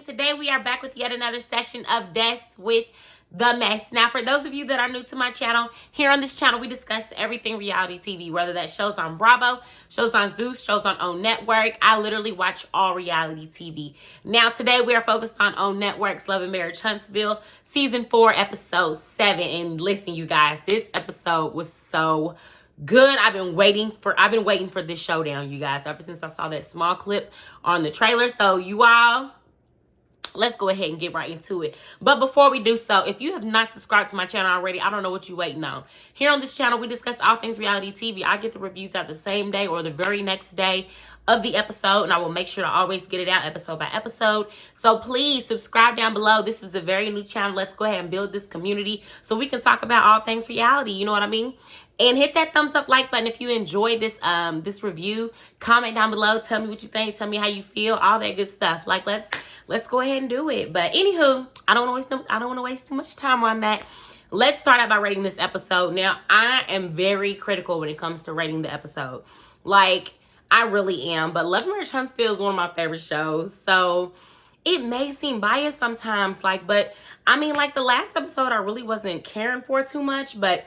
and today we are back with yet another session of Des with the Mess. Now, for those of you that are new to my channel, here on this channel we discuss everything reality TV, whether that shows on Bravo, shows on Zeus, shows on OWN Network. I literally watch all reality TV. Now, today we are focused on OWN Network's Love and Marriage Huntsville, Season 4, Episode 7. And listen, you guys, this episode was so good. I've been waiting for this showdown, you guys, ever since I saw that small clip on the trailer. So you all, let's go ahead and get right into it. But before we do so, if you have not subscribed to my channel already, I don't know what you're waiting on. Here on this channel, we discuss all things reality TV. I get the reviews out the same day or the very next day of the episode, and I will make sure to always get it out episode by episode. So please subscribe down below. This is a very new channel. Let's go ahead and build this community so we can talk about all things reality. You know what I mean? And hit that thumbs up like button if you enjoyed this this review. Comment down below. Tell me what you think. Tell me how you feel. All that good stuff. Like let's go ahead and do it. But anywho, I don't want to waste too much time on that. Let's start out by rating this episode. Now, I am very critical when it comes to rating the episode. Like, I really am. But Love and Marriage Huntsville is one of my favorite shows. So it may seem biased sometimes. But I mean, like the last episode, I really wasn't caring for too much. But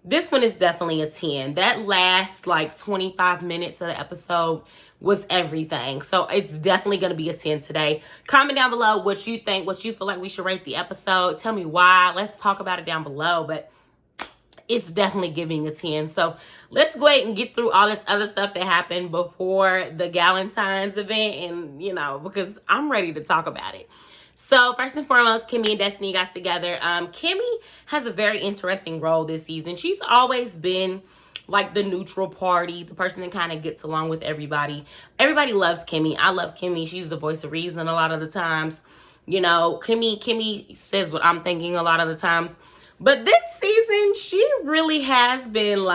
this one is definitely a 10. That last 25 minutes of the episode was everything. So it's definitely going to be a 10 today. Comment down below what you think, what you feel like we should rate the episode. Tell me why. Let's talk about it down below. But it's definitely giving a 10. So let's go ahead and get through all this other stuff that happened before the Galentine's event. And, because I'm ready to talk about it. So first and foremost, Kimmy and Destiny got together. Kimmy has a very interesting role this season. She's always been like the neutral party, the person that kind of gets along with everybody. Everybody loves Kimmy. I love Kimmy. She's the voice of reason a lot of the times. Kimmy says what I'm thinking a lot of the times. But this season, she really has been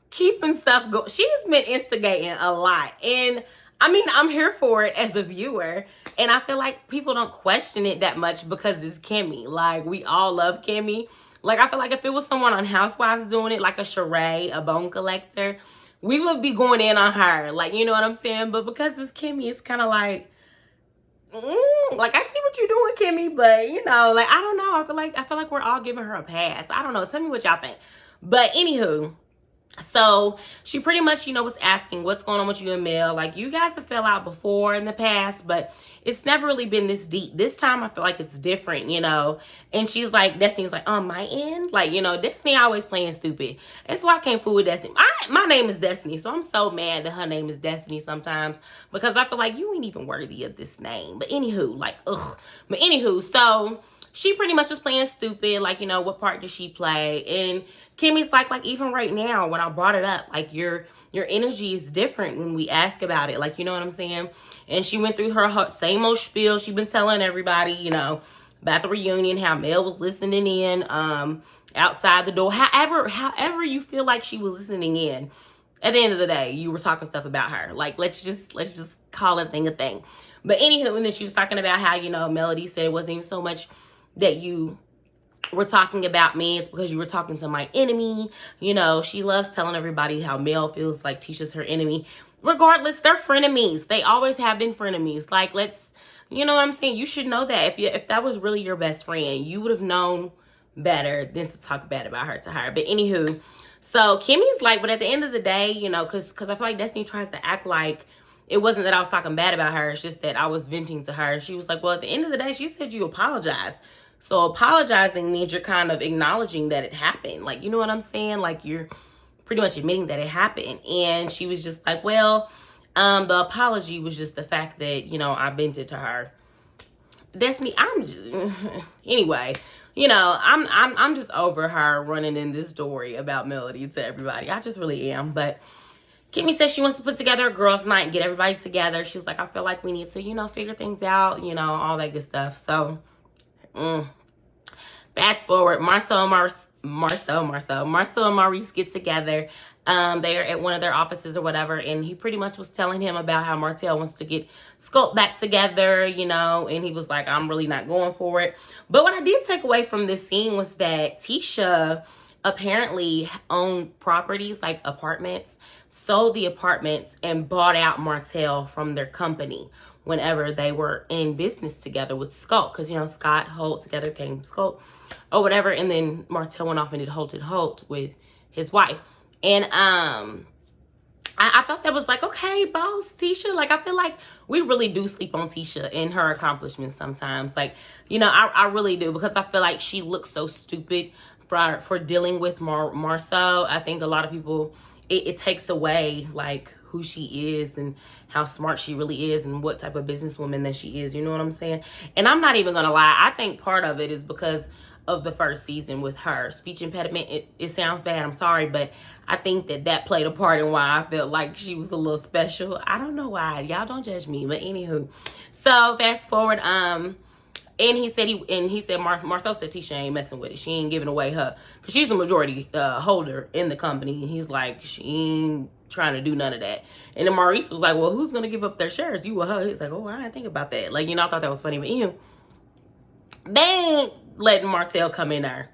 keeping stuff going. She's been instigating a lot. And I mean, I'm here for it as a viewer. And I feel like people don't question it that much because it's Kimmy. We all love Kimmy. I feel like if it was someone on Housewives doing it, like a Sheree, a Bone Collector, we would be going in on her. You know what I'm saying? But because it's Kimmy, it's kind of I see what you're doing, Kimmy. But, I don't know. I feel like we're all giving her a pass. I don't know. Tell me what y'all think. But anywho, so she pretty much, was asking what's going on with you and Mel. You guys have fell out before in the past, but it's never really been this deep. This time I feel like it's different, And she's like, Destiny's like, on my end? Destiny always playing stupid. That's why I can't fool with Destiny. My name is Destiny, so I'm so mad that her name is Destiny sometimes because I feel like you ain't even worthy of this name. But anywho, ugh. But anywho, so she pretty much was playing stupid, what part did she play? And Kimmy's like even right now, when I brought it up, your energy is different when we ask about it. You know what I'm saying? And she went through her same old spiel. She's been telling everybody, about the reunion, how Mel was listening in, outside the door. However you feel like she was listening in, at the end of the day, you were talking stuff about her. Let's just call a thing a thing. But anywho, and then she was talking about how, Melody said it wasn't even so much that you were talking about me, it's because you were talking to my enemy. She loves telling everybody how Mel feels like Tisha's her enemy. Regardless, they're frenemies. They always have been frenemies. Let's, you know what I'm saying? You should know that. If that was really your best friend, you would have known better than to talk bad about her to her. But anywho, so Kimmy's but at the end of the day, because I feel like Destiny tries to act like it wasn't that I was talking bad about her. It's just that I was venting to her. She was like, well, at the end of the day, she said you apologized. So apologizing means you're kind of acknowledging that it happened. You know what I'm saying? You're pretty much admitting that it happened. And she was just like, well, the apology was just the fact that, I vented to her. Destiny, anyway, I'm just over her running in this story about Melody to everybody. I just really am. But Kimmy says she wants to put together a girls' night and get everybody together. She's like, I feel like we need to, figure things out, all that good stuff. So, fast forward, Marcel and Maurice get together. They are at one of their offices or whatever, and he pretty much was telling him about how Martell wants to get Sculpt back together, and he was like, I'm really not going for it. But what I did take away from this scene was that Tisha apparently owned properties, apartments, sold the apartments, and bought out Martell from their company, whenever they were in business together with Skulk. Because, you know, Scott, Holt together came Skulk or whatever. And then Martell went off and did Holt and Holt with his wife. And I thought that was like, okay, boss, Tisha. Like, I feel like we really do sleep on Tisha and her accomplishments sometimes. Like, you know, I really do, because I feel like she looks so stupid for dealing with Marceau. I think a lot of people, it takes away, like, who she is and how smart she really is and what type of businesswoman that she is. You know what I'm saying? And I'm not even going to lie. I think part of it is because of the first season with her speech impediment. It sounds bad, I'm sorry, but I think that played a part in why I felt like she was a little special. I don't know why, y'all don't judge me, but anywho. So fast forward, and he said Marceau said Tisha ain't messing with it. She ain't giving away her, because she's the majority holder in the company. And he's like, she ain't trying to do none of that. And then Maurice was like, well, who's gonna give up their shares, you or her? He's like, oh, I didn't think about that. Like, you know, I thought that was funny. But you, they ain't letting Martell come in there.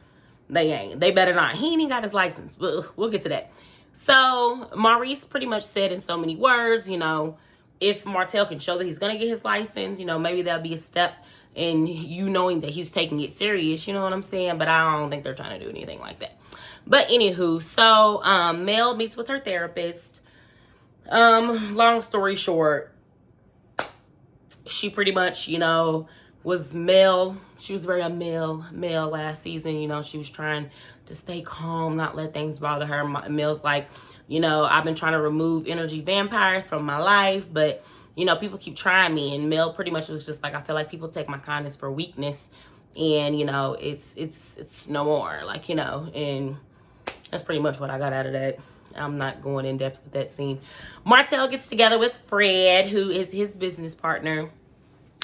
They ain't. They better not. He ain't even got his license. But we'll get to that. So Maurice pretty much said in so many words, you know, if Martell can show that he's going to get his license, you know, maybe that'll be a step in you knowing that he's taking it serious. You know what I'm saying? But I don't think they're trying to do anything like that. But anywho, so Mel meets with her therapist. Long story short, she pretty much, you know, was Mel. She was very Mel last season. You know, she was trying to stay calm, not let things bother her. Mel's like, you know, I've been trying to remove energy vampires from my life, but, you know, people keep trying me. And Mel pretty much was just like, I feel like people take my kindness for weakness, and, you know, it's no more. Like, you know, and that's pretty much what I got out of that. I'm not going in depth with that scene. Martell gets together with Fred, who is his business partner.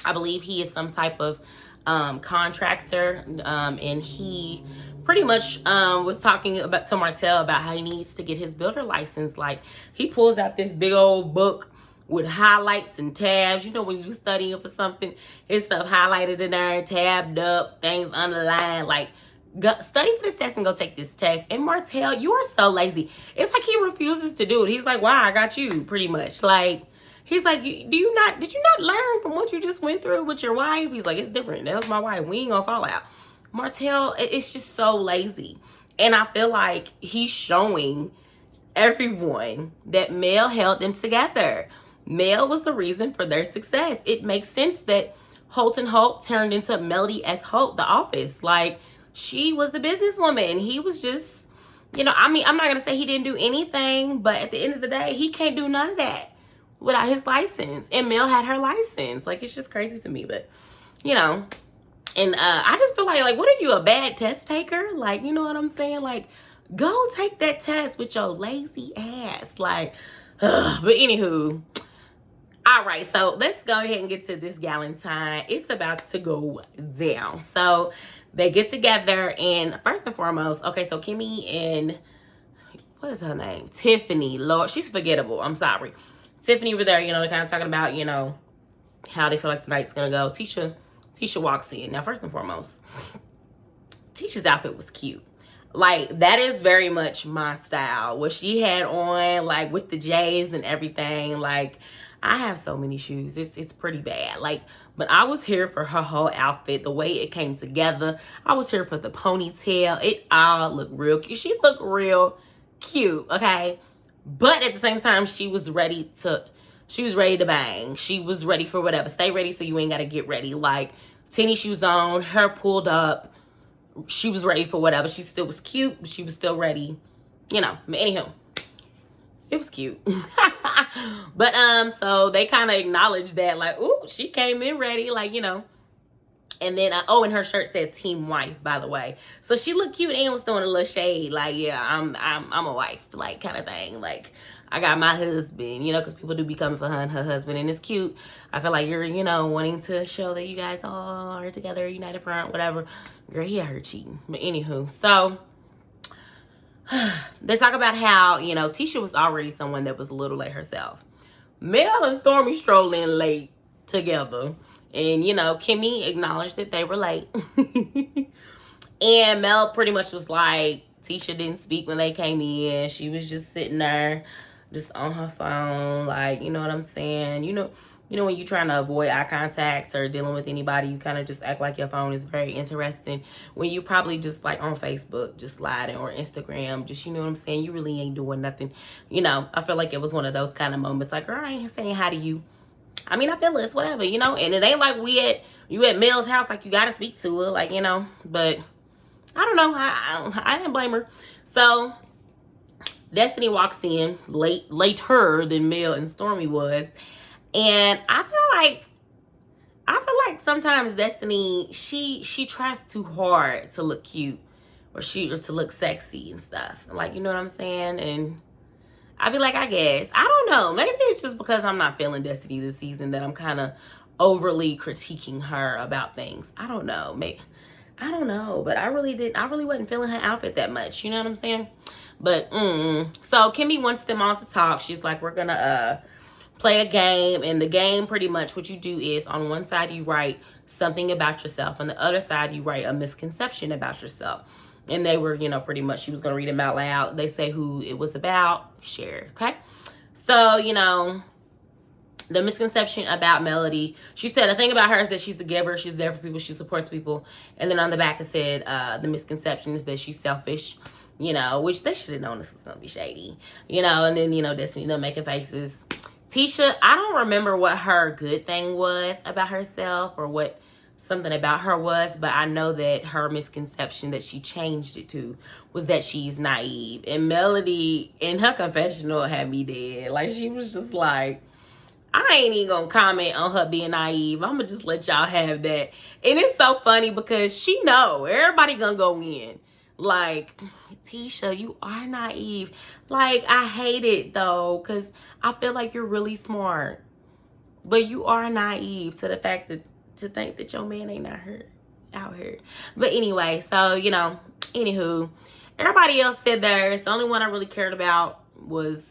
I believe he is some type of contractor, and he pretty much was talking to Martell about how he needs to get his builder license. Like, he pulls out this big old book with highlights and tabs. You know, when you studying for something, his stuff highlighted in there, tabbed up, things underlined. Like, go study for this test and go take this test. And Martell, you are so lazy. It's like he refuses to do it. He's like, "Why? I got you," pretty much. Like, he's like, did you not learn from what you just went through with your wife? He's like, it's different. That was my wife. We ain't gonna fall out. Martell, it's just so lazy. And I feel like he's showing everyone that Mel held them together. Mel was the reason for their success. It makes sense that Holt and Holt turned into Melody S. Holt, The Office. Like, she was the businesswoman. He was just, you know, I mean, I'm not gonna say he didn't do anything, but at the end of the day, he can't do none of that without his license. And Mel had her license. Like, it's just crazy to me. But, you know, and I just feel like what are you, a bad test taker? Like, you know what I'm saying? Like, go take that test with your lazy ass. Like, ugh. But anywho, all right, so let's go ahead and get to this Galentine. It's about to go down. So they get together, and first and foremost, okay, so Kimmy and, what is her name? Tiffany. Lord, she's forgettable. I'm sorry. Tiffany were there, you know, they're kind of talking about, you know, how they feel like the night's going to go. Tisha walks in. Now, first and foremost, Tisha's outfit was cute. Like, that is very much my style. What she had on, like, with the J's and everything. Like, I have so many shoes. It's pretty bad. Like, but I was here for her whole outfit, the way it came together. I was here for the ponytail. It all looked real cute. She looked real cute, okay? But at the same time, she was ready to bang. She was ready for whatever. Stay ready so you ain't got to get ready. Like, tennis shoes on, hair pulled up. She was ready for whatever. She still was cute, but she was still ready. You know, but anywho, it was cute. But, so they kind of acknowledged that, like, ooh, she came in ready, like, you know. And then, oh, and her shirt said team wife, by the way. So she looked cute and was throwing a little shade. Like, yeah, I'm a wife, like, kind of thing. Like, I got my husband, you know, because people do be coming for her and her husband. And it's cute. I feel like you're, you know, wanting to show that you guys all are together, united front, whatever. Girl, he out here cheating. But anywho, so they talk about how, you know, Tisha was already someone that was a little late herself. Mel and Stormi strolled in late together. And, you know, Kimmy acknowledged that they were late. And Mel pretty much was like, Tisha didn't speak when they came in. She was just sitting there, just on her phone. Like, you know what I'm saying? You know, you know, when you're trying to avoid eye contact or dealing with anybody, you kind of just act like your phone is very interesting when you probably just like on Facebook, just sliding, or Instagram, just, you know what I'm saying? You really ain't doing nothing. You know, I feel like it was one of those kind of moments like, girl, I ain't saying hi to you. I mean, I feel it's whatever, you know, and it ain't like you at Mel's house, like you got to speak to her, like, you know, but I don't know. I didn't blame her. So Destiny walks in later than Mel and Stormi was. And I feel like sometimes Destiny, she tries too hard to look cute or to look sexy and stuff. Like, you know what I'm saying? And I'd be like, I guess. I don't know. Maybe it's just because I'm not feeling Destiny this season that I'm kind of overly critiquing her about things. I don't know. Maybe, I don't know. But I really wasn't feeling her outfit that much. You know what I'm saying? But, so Kimmy wants them all to talk. She's like, we're going to play a game. And the game, pretty much what you do is on one side you write something about yourself. On the other side you write a misconception about yourself. And they were, you know, pretty much, she was going to read them out loud. They say who it was about, share, okay? So, you know, the misconception about Melody, she said the thing about her is that she's a giver. She's there for people. She supports people. And then on the back it said the misconception is that she's selfish, you know, which they should have known this was going to be shady, you know. And then, you know, Destiny, you know, making faces. Tisha, I don't remember what her good thing was about herself or what something about her was, but I know that her misconception that she changed it to was that she's naive. And Melody in her confessional had me dead. Like, she was just like, I ain't even gonna comment on her being naive. I'm gonna just let y'all have that. And it's so funny because she know everybody gonna go in like, Tisha, you are naive. Like, I hate it though, because I feel like you're really smart, but you are naive to the fact that to think that your man ain't out here. But anyway, so, you know, anywho, everybody else said theirs. The only one I really cared about was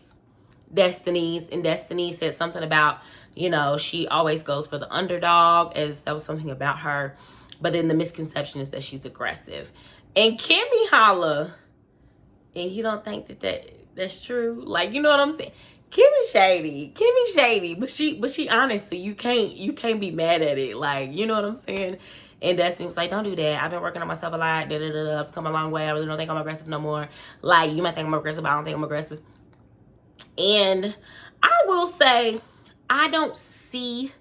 Destiny's, and Destiny said something about, you know, she always goes for the underdog, as that was something about her. But then the misconception is that she's aggressive. And Kimmy holla, and you don't think that's true? Like, you know what I'm saying? Kimmy shady, but she honestly, you can't be mad at it. Like, you know what I'm saying? And Destiny was like, don't do that. I've been working on myself a lot. I've come a long way. I really don't think I'm aggressive no more. Like, you might think I'm aggressive, but I don't think I'm aggressive. And I will say, I don't see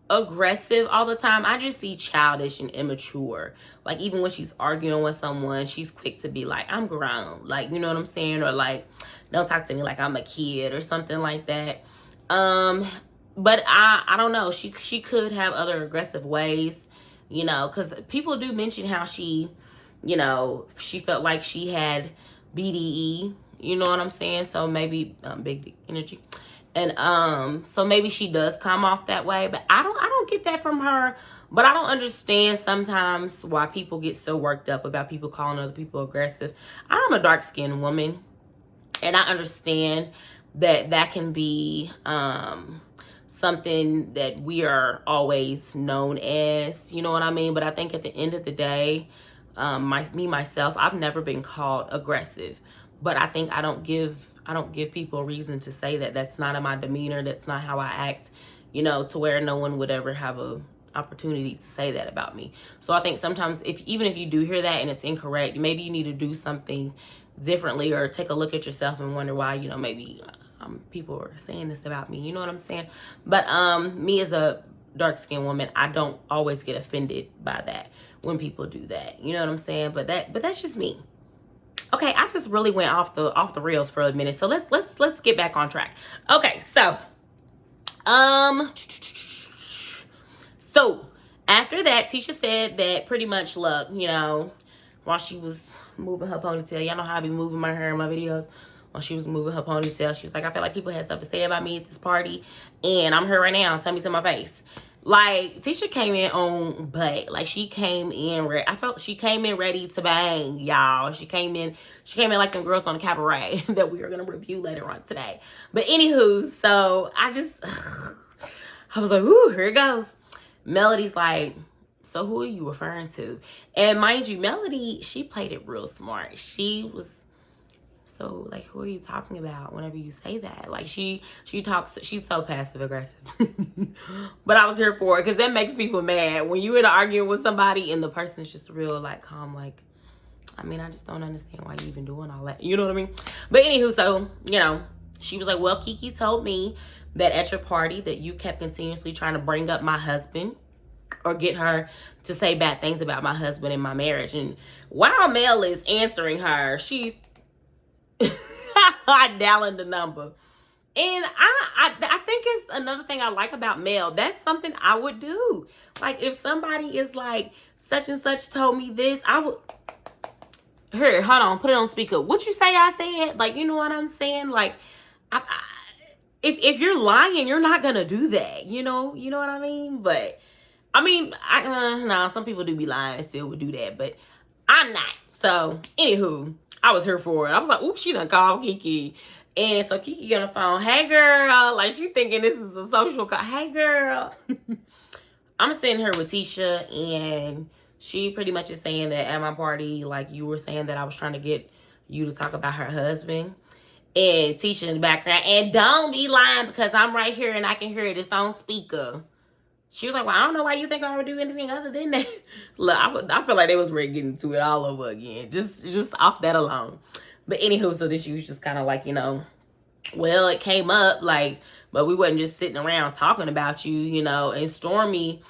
aggressive all the time. I just see childish and immature. Like, even when she's arguing with someone, she's quick to be like, I'm grown. Like, you know what I'm saying? Or like, don't talk to me like I'm a kid or something like that. But I don't know. She could have other aggressive ways, you know, because people do mention how she, you know, she felt like she had BDE, you know what I'm saying? So maybe big dick energy. And so maybe she does come off that way, but I don't get that from her. But I don't understand sometimes why people get so worked up about people calling other people aggressive. I'm a dark-skinned woman, and I understand that can be something that we are always known as, you know what I mean? But I think at the end of the day, myself, I've never been called aggressive. But I think I don't give people a reason to say that. That's not in my demeanor. That's not how I act, you know, to where no one would ever have a opportunity to say that about me. So I think sometimes even if you do hear that and it's incorrect, maybe you need to do something differently or take a look at yourself and wonder why, you know, maybe people are saying this about me. You know what I'm saying? But me as a dark-skinned woman, I don't always get offended by that when people do that. You know what I'm saying? But that's just me. Okay, I just really went off the rails for a minute. So let's get back on track. Okay, so after that, Tisha said that pretty much, look, you know, while she was moving her ponytail, y'all know how I be moving my hair in my videos. While she was moving her ponytail, she was like, I feel like people had stuff to say about me at this party, and I'm here right now. Tell me to my face. Like, Tisha came in on butt. Like, she came in ready. I felt she came in ready to bang, y'all. She came in like them girls on the cabaret that we are going to review later on today. But anywho, so I was like, ooh, here it goes. Melody's like, so who are you referring to? And mind you, Melody, she played it real smart. So so like, who are you talking about whenever you say that? Like she talks, she's so passive aggressive. But I was here for it because that makes people mad when you're in an argument with somebody and the person's just real like calm, like, I mean, I just don't understand why you even doing all that. You know what I mean? But anywho, so, you know, she was like, well, Kiki told me that at your party that you kept continuously trying to bring up my husband or get her to say bad things about my husband and my marriage. And while Mel is answering her, she's dialing the number. And I think it's another thing I like about Mel. That's something I would do. Like, if somebody is like, such and such told me this, I would... Here, hold on, put it on speaker. What you say I said? Like, you know what I'm saying? Like, if you're lying, you're not gonna do that. You know what I mean? But I mean, nah, some people do be lying and still would do that, but I'm not. So, anywho, I was here for it. I was like, oops, she done called Kiki. And so Kiki on the phone, hey girl, like she thinking this is a social call. Hey girl. I'm sitting here with Tisha, and she pretty much is saying that at my party, like you were saying that I was trying to get you to talk about her husband. And Tisha in the background, and don't be lying because I'm right here and I can hear it. It's on speaker. She was like, well, I don't know why you think I would do anything other than that. Look, I feel like they was ready to get into it all over again. Just off that alone. But anywho, so then she was just kind of like, you know, well, it came up, like, but we wasn't just sitting around talking about you, you know. And Stormi,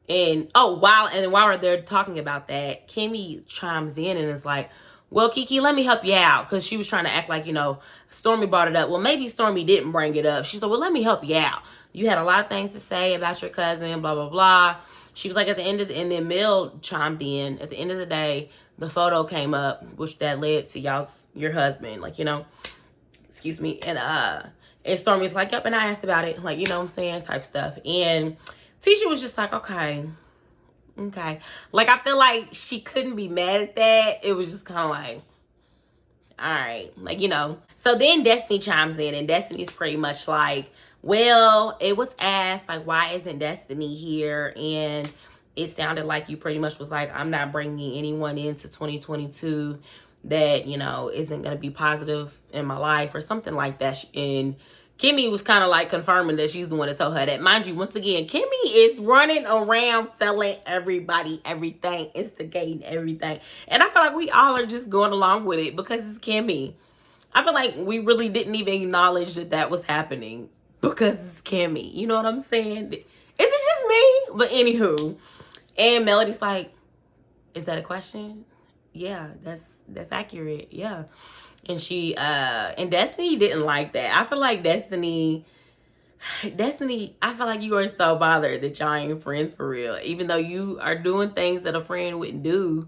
and while they're talking about that, Kimmy chimes in and is like, well, Kiki, let me help you out. Because she was trying to act like, you know, Stormi brought it up. Well, maybe Stormi didn't bring it up. She said, well, let me help you out. You had a lot of things to say about your cousin, blah, blah, blah. She was like, at the end of the, and then Mel chimed in. At the end of the day, the photo came up, which that led to your husband, like, you know, excuse me. And Stormi's like, yep, and I asked about it, like, you know what I'm saying, type stuff. And Tisha was just like, okay. Like, I feel like she couldn't be mad at that. It was just kind of like, all right, like, you know. So then Destiny chimes in, and Destiny's pretty much like, well, it was asked, like, why isn't Destiny here? And it sounded like you pretty much was like, I'm not bringing anyone into 2022 that, you know, isn't going to be positive in my life or something like that. And Kimmy was kind of like confirming that she's the one that told her that. Mind you, once again, Kimmy is running around telling everybody everything, instigating everything. And I feel like we all are just going along with it because it's Kimmy. I feel like we really didn't even acknowledge that that was happening because it's Kimmy. You know what I'm saying? Is it just me? But anywho. And Melody's like, is that a question? Yeah, that's accurate. Yeah. And she and Destiny didn't like that. I feel like Destiny, I feel like you are so bothered that y'all ain't friends for real. Even though you are doing things that a friend wouldn't do.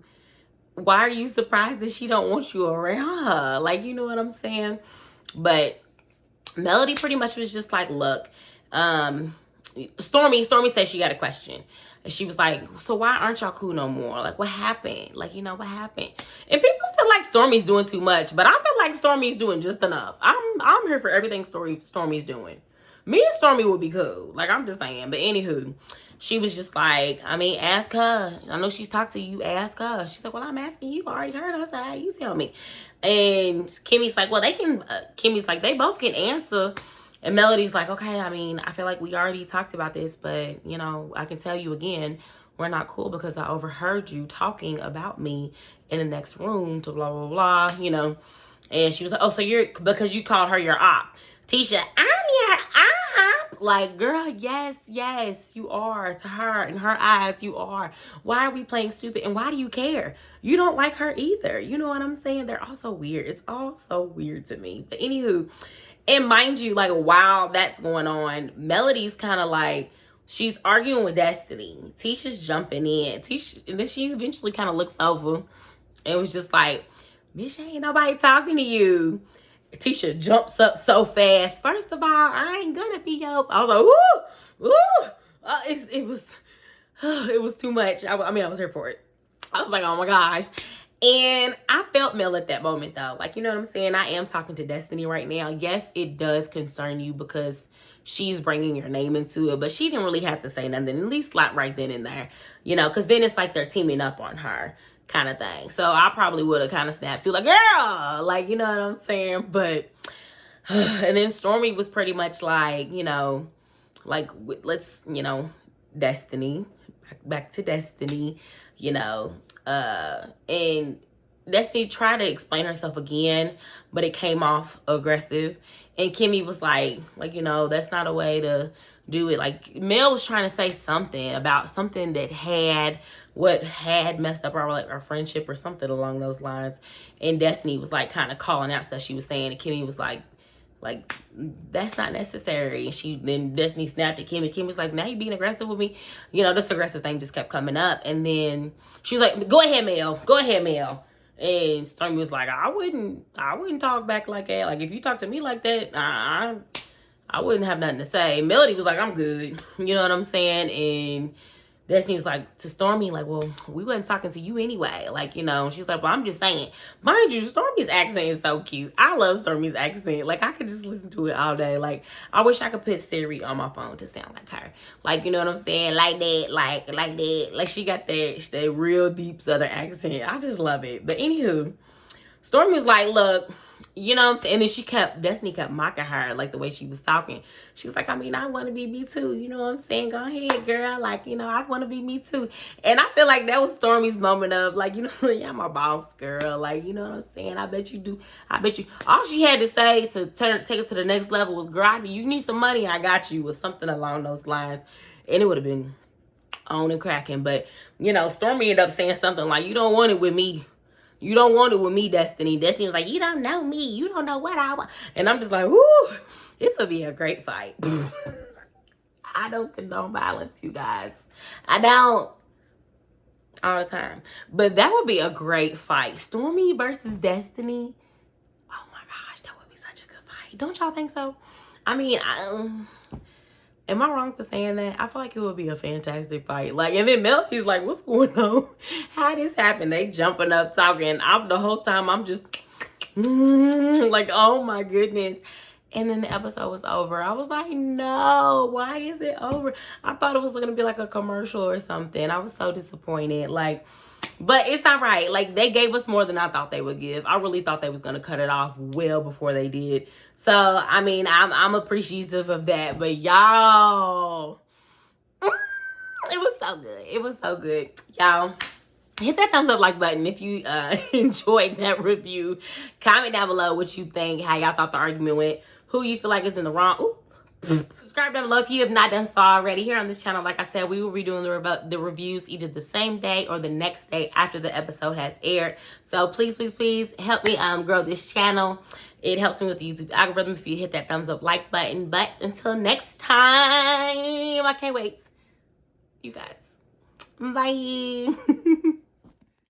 Why are you surprised that she don't want you around her? Like, you know what I'm saying? But Melody pretty much was just like, look, Stormi said she got a question. And she was like, so why aren't y'all cool no more? Like, what happened? Like, you know, what happened? And people feel like Stormi's doing too much, but I feel like Stormi's doing just enough. I'm here for everything Stormi's doing. Me and Stormi would be cool. Like, I'm just saying. But anywho, she was just like, I mean, ask her. I know she's talked to you. Ask her. She's like, well, I'm asking you. I already heard her say, you tell me. And Kimmy's like, well, they can, Kimmy's like, they both can answer. And Melody's like, okay, I mean, I feel like we already talked about this, but, you know, I can tell you again, we're not cool because I overheard you talking about me in the next room to blah, blah, blah, you know. And she was like, oh, so because you called her your op. Tisha, I'm your op. Like, girl, yes, you are. To her, in her eyes, you are. Why are we playing stupid? And why do you care? You don't like her either. You know what I'm saying? They're all so weird. It's all so weird to me. But anywho, and mind you, like, while that's going on, Melody's kind of like, she's arguing with Destiny. Tisha's jumping in. And then she eventually kind of looks over and was just like, bitch, ain't nobody talking to you. Tisha jumps up so fast. First of all, I ain't gonna be your... I was like, woo! It was too much. I was here for it. I was like, oh my gosh. And I felt Mel at that moment, though. Like, you know what I'm saying? I am talking to Destiny right now. Yes, it does concern you because she's bringing your name into it. But she didn't really have to say nothing, at least like right then and there. You know, because then it's like they're teaming up on her. kind of thing. So I probably would have kind of snapped too, like, girl, like, you know what I'm saying? But, and then Stormi was pretty much like, you know, like, let's, you know, Destiny, back to Destiny, you know, and Destiny tried to explain herself again, but it came off aggressive. And Kimmy was like, you know, that's not a way to do it. Like, Mel was trying to say something about something that had messed up our friendship or something along those lines. And Destiny was like kind of calling out stuff she was saying. And Kimmy was like, that's not necessary. And then Destiny snapped at Kimmy. Kimmy was like, now you being aggressive with me. You know, this aggressive thing just kept coming up. And then she was like, go ahead, Mel. Go ahead, Mel. And Stormi was like, I wouldn't talk back like that. Like, if you talk to me like that, I wouldn't have nothing to say. Melody was like, I'm good. You know what I'm saying? And Destiny was like, to Stormi, like, well, we wasn't talking to you anyway. Like, you know, she's like, well, I'm just saying. Mind you, Stormi's accent is so cute. I love Stormi's accent. Like, I could just listen to it all day. Like, I wish I could put Siri on my phone to sound like her. Like, you know what I'm saying? Like that, like that. Like, she got that real deep Southern accent. I just love it. But anywho, Stormi was like, look, you know what I'm saying? And then Destiny kept mocking her, like, the way she was talking. She's like, I mean, I want to be me too. You know what I'm saying? Go ahead, girl. Like, you know, I want to be me too. And I feel like that was Stormi's moment of, like, you know, yeah, I'm a boss, girl. Like, you know what I'm saying? I bet you do. I bet you. All she had to say to take it to the next level was, girl, you need some money, I got you, or something along those lines. And it would have been on and cracking. But, you know, Stormi ended up saying something like, you don't want it with me. You don't want it with me, Destiny. Destiny was like, you don't know me. You don't know what I want. And I'm just like, whoo, this will be a great fight. I don't condone violence, you guys. I don't. All the time. But that would be a great fight. Stormi versus Destiny. Oh my gosh, that would be such a good fight. Don't y'all think so? I mean, am I wrong for saying that? I feel like it would be a fantastic fight. Like, and then Melody's like, what's going on? How this happen? They jumping up, talking. The whole time I'm just like, oh my goodness. And then the episode was over. I was like, no, why is it over? I thought it was going to be like a commercial or something. I was so disappointed. Like, but it's all right. Like, they gave us more than I thought they would give. I really thought they was going to cut it off well before they did. So, I mean, I'm appreciative of that. But y'all, it was so good. It was so good. Y'all, hit that thumbs up like button if you enjoyed that review. Comment down below what you think, how y'all thought the argument went, who you feel like is in the wrong. Ooh. Subscribe down below if you have not done so already. Here on this channel, like I said, we will be doing the reviews either the same day or the next day after the episode has aired. So please, please, please help me grow this channel. It helps me with the YouTube algorithm if you hit that thumbs up like button. But until next time, I can't wait. You guys. Bye.